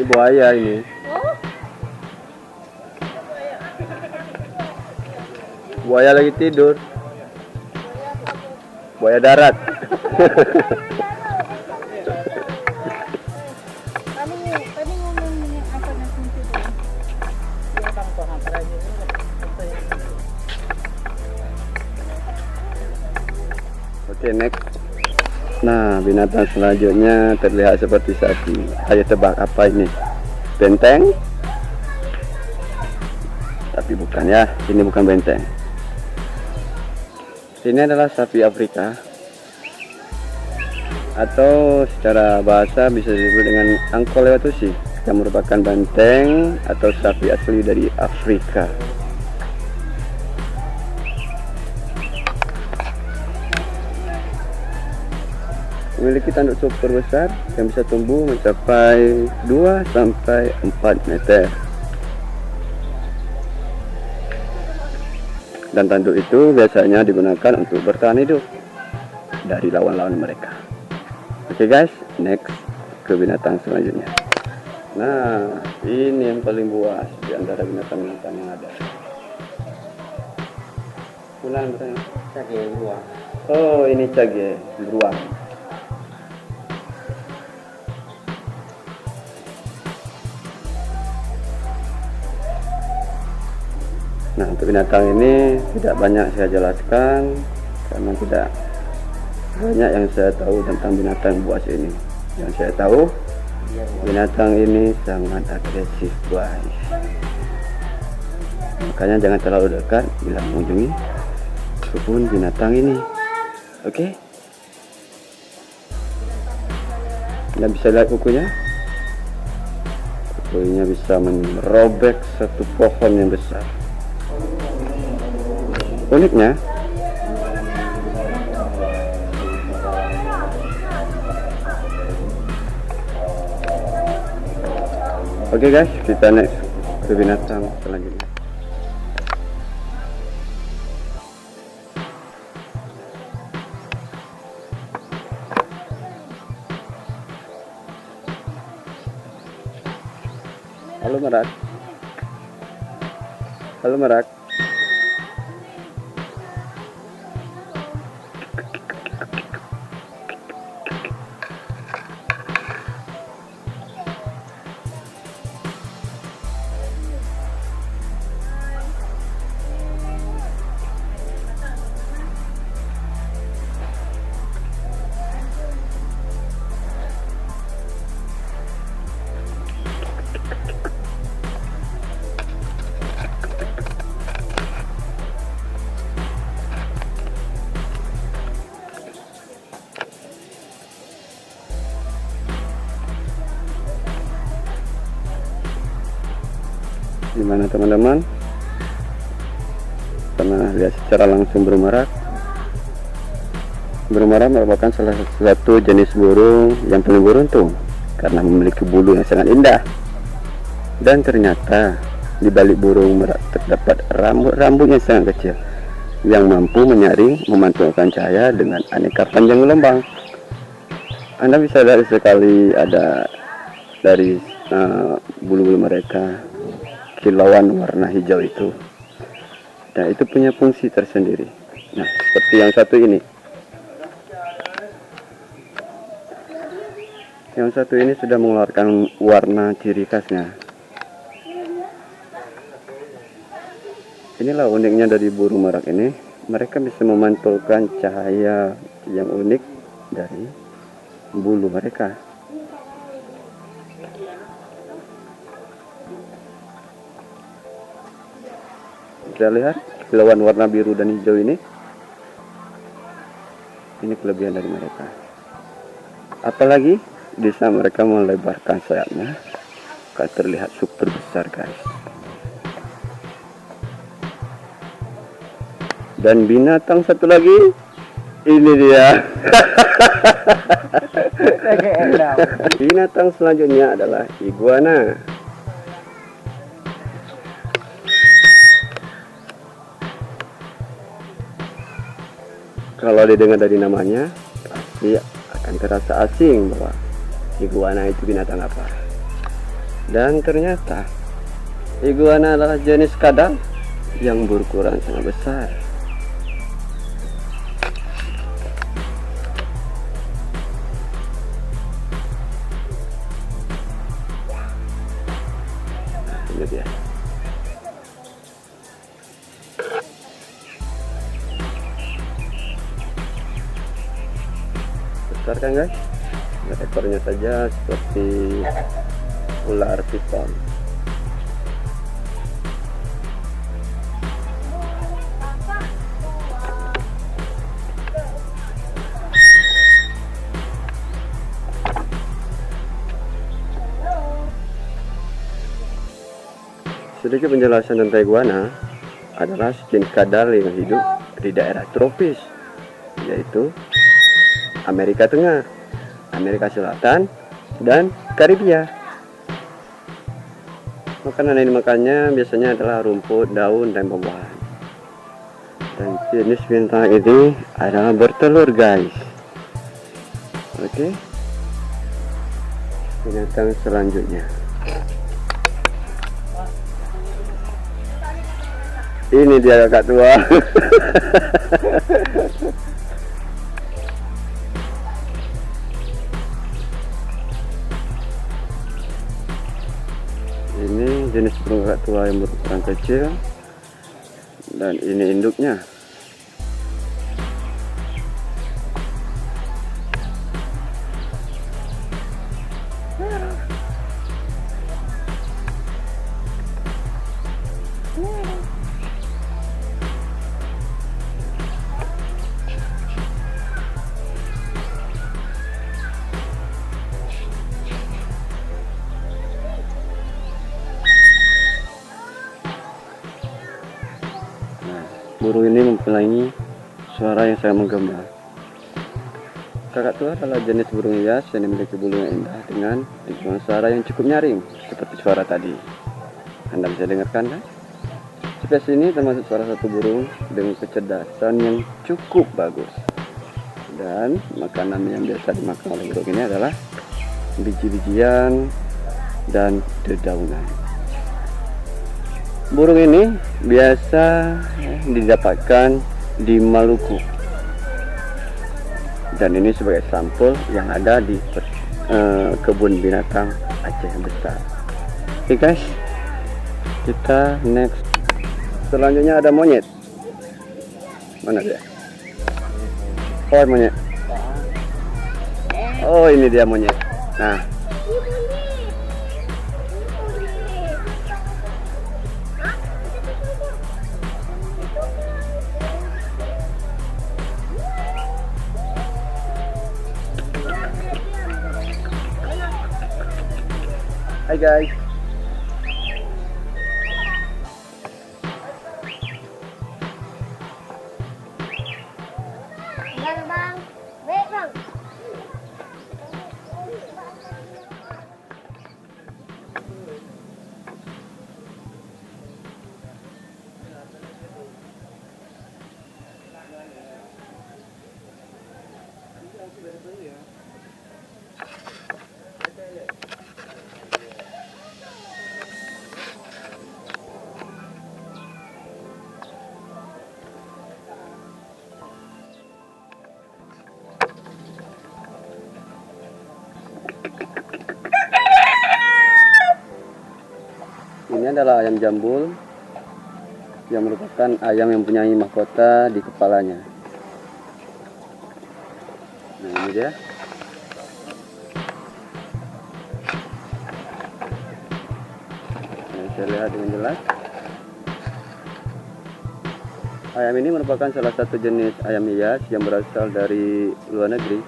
Ini buaya ini. Oh, Buaya lagi tidur. Buaya darat. kami ngomong dengan apa nanti itu. Iya bang, kok hampir aja ini. Oke, next. Nah, binatang selanjutnya terlihat seperti sapi. Ayo tebak apa ini? Benteng? Tapi bukan ya, ini bukan benteng. Ini adalah sapi Afrika, atau secara bahasa bisa disebut dengan angkor lewatusi, yang merupakan banteng atau sapi asli dari Afrika. Memiliki tanduk super besar yang bisa tumbuh mencapai 2 sampai 4 meter. Dan tanduk itu biasanya digunakan untuk bertahan hidup dari lawan-lawan mereka. Oke guys, next ke binatang selanjutnya. Nah, ini yang paling buas di antara binatang-binatang yang ada. Ulang bertanya. Cage beruang. Oh, ini cage beruang. Nah, untuk binatang ini tidak banyak saya jelaskan karena tidak banyak yang saya tahu tentang binatang buas ini. Yang saya tahu, binatang ini sangat agresif, guys. Makanya jangan terlalu dekat bila mengunjungi kebun binatang ini. Oke? Anda bisa lihat kukunya. Kukunya bisa merobek satu pohon yang besar. Uniknya, oke guys, kita next ke binatang selanjutnya. Halo merak. Halo merak. Gimana teman-teman? Pernah lihat secara langsung burung merak? Burung merak merupakan salah satu jenis burung yang paling beruntung karena memiliki bulu yang sangat indah. Dan ternyata di balik burung merak terdapat rambut-rambut yang sangat kecil yang mampu menyaring memantulkan cahaya dengan aneka panjang gelombang. Anda bisa lihat sekali ada dari bulu-bulu mereka kilauan warna hijau itu, dan itu punya fungsi tersendiri. Nah, seperti yang satu ini. Yang satu ini sudah mengeluarkan warna ciri khasnya. Inilah uniknya dari burung merak ini. Mereka bisa memantulkan cahaya yang unik dari bulu mereka. Bisa lihat kilauan warna biru dan hijau ini. Ini kelebihan dari mereka. Apalagi bisa mereka melebarkan sayapnya, akan terlihat super besar guys. Dan binatang satu lagi, ini dia. Binatang selanjutnya adalah iguana. Kalau didengar dari namanya, pasti akan terasa asing bahwa iguana itu binatang apa. Dan ternyata iguana adalah jenis kadal yang berukuran sangat besar. Nah, ini dia. Besar kan guys? Nah, ekornya saja seperti ular piton. Sedikit penjelasan tentang iguana adalah jenis kadal yang hidup di daerah tropis, yaitu Amerika Tengah, Amerika Selatan, dan Karibia. Makanan yang dimakannya biasanya adalah rumput, daun, dan buah-buahan. Dan jenis binatang ini adalah bertelur guys. Oke, binatang selanjutnya. Ini dia kakak tua. Ini jenis burung kakak tua yang berukuran kecil, dan ini induknya. Burung ini mempunyai suara yang sangat menggema. Kakak tua adalah jenis burung hias yang memiliki bulu yang indah dengan lingkungan suara yang cukup nyaring, seperti suara tadi. Anda bisa dengarkan kan? Spesies ini termasuk salah satu burung dengan kecerdasan yang cukup bagus. Dan makanan yang biasa dimakan oleh burung ini adalah biji-bijian dan dedaunan. Burung ini biasa didapatkan di Maluku, dan ini sebagai sampel yang ada di kebun binatang Aceh yang besar. Oke guys, kita next. Selanjutnya ada monyet. Mana dia? Oh, monyet. Oh, ini dia monyet. Nah, hai guys. Bang, baik bang. Ini adalah ayam jambul yang merupakan ayam yang mempunyai mahkota di kepalanya. Nah, ini dia. Nah, saya lihat dengan jelas. Ayam ini merupakan salah satu jenis ayam hias yang berasal dari luar negeri.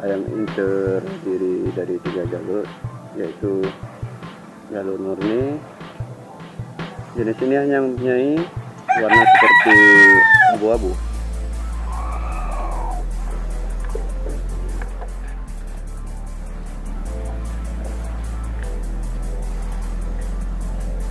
Ayam ini terdiri dari 3 jalur, yaitu jalur murni. Jenis ini hanya mempunyai warna seperti abu-abu.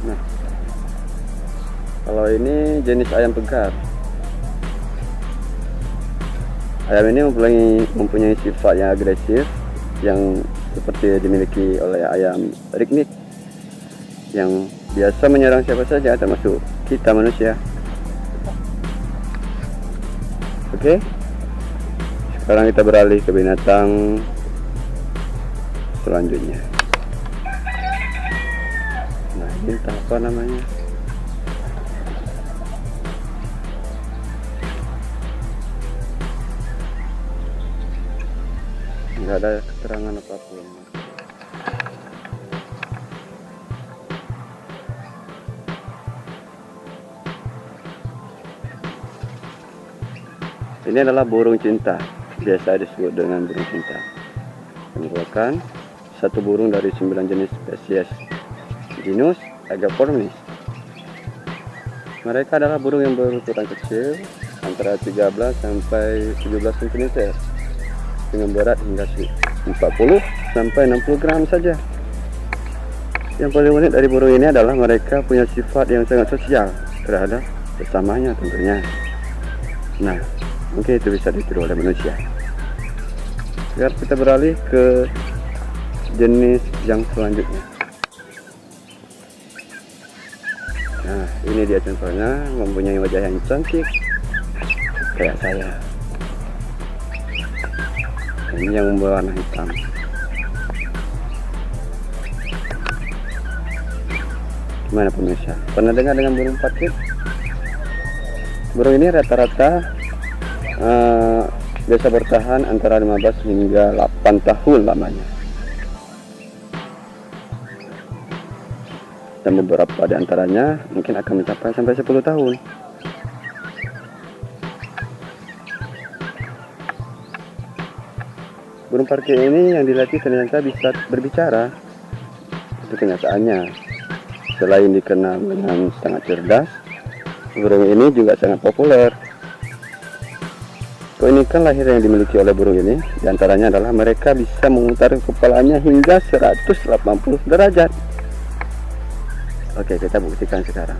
Nah, kalau ini jenis ayam pegar. Ayam ini mempunyai sifat yang agresif, yang seperti dimiliki oleh ayam ringneck yang biasa menyerang siapa saja, termasuk kita manusia. Oke, sekarang kita beralih ke binatang selanjutnya. Nah, ini entah apa namanya. Nggak ada keterangan apapun. Ini adalah burung cinta, biasa disebut dengan burung cinta. Merupakan satu burung dari 9 jenis spesies genus Agapornis. Mereka adalah burung yang berukuran kecil, antara 13 sampai 17 cm, dengan berat hingga 40 sampai 60 gram saja. Yang paling unik dari burung ini adalah mereka punya sifat yang sangat sosial terhadap sesamanya tentunya. Nah, mungkin itu bisa ditiru oleh manusia. Sekarang kita beralih ke jenis yang selanjutnya. Nah, ini dia contohnya, mempunyai wajah yang cantik kayak saya. Ini yang berwarna hitam. Gimana pemirsa? Pernah dengar dengan burung parkit? Burung ini rata-rata biasa bertahan antara 15 hingga 8 tahun lamanya, dan beberapa di antaranya mungkin akan mencapai sampai 10 tahun. Burung parkit ini yang dilatih ternyata bisa berbicara. Itu kenyataannya. Selain dikenal dengan sangat cerdas, burung ini juga sangat populer. Keunikan lahir yang dimiliki oleh burung ini diantaranya adalah mereka bisa memutar kepalanya hingga 180 derajat. Oke, kita buktikan sekarang.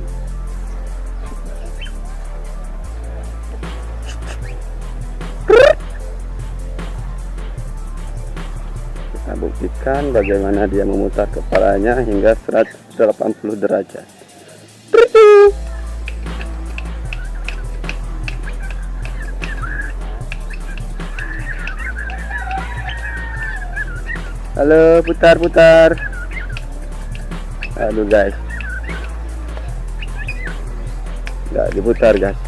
Kita buktikan bagaimana dia memutar kepalanya hingga 180 derajat. Halo, putar-putar. Aduh guys, nggak diputar guys.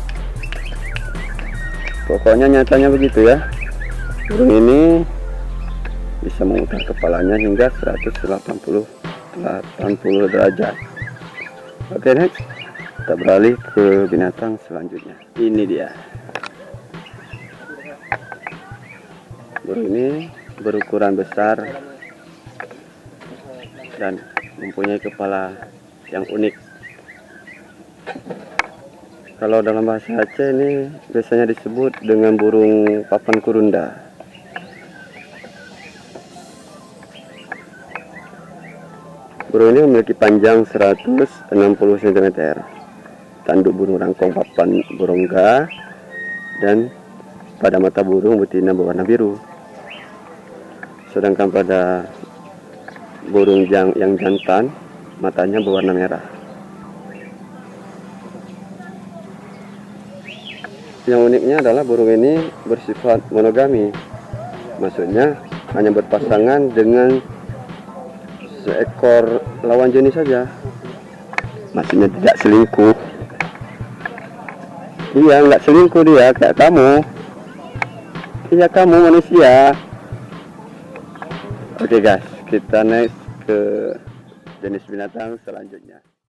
Pokoknya nyatanya begitu ya. Burung ini bisa memutar kepalanya hingga 180 derajat. Oke, next kita beralih ke binatang selanjutnya. Ini dia. Burung ini berukuran besar dan mempunyai kepala yang unik. Kalau dalam bahasa Aceh ini biasanya disebut dengan burung papan kurunda. Burung ini memiliki panjang 160 cm, tanduk burung rangkong papan burungga, dan pada mata burung betina berwarna biru. Sedangkan pada burung yang jantan, matanya berwarna merah. Yang uniknya adalah burung ini bersifat monogami. Maksudnya hanya berpasangan dengan seekor lawan jenis saja. Maksudnya tidak selingkuh. Iya, nggak selingkuh dia, kayak kamu. Iya, kamu manusia. Oke guys, kita next ke jenis binatang selanjutnya.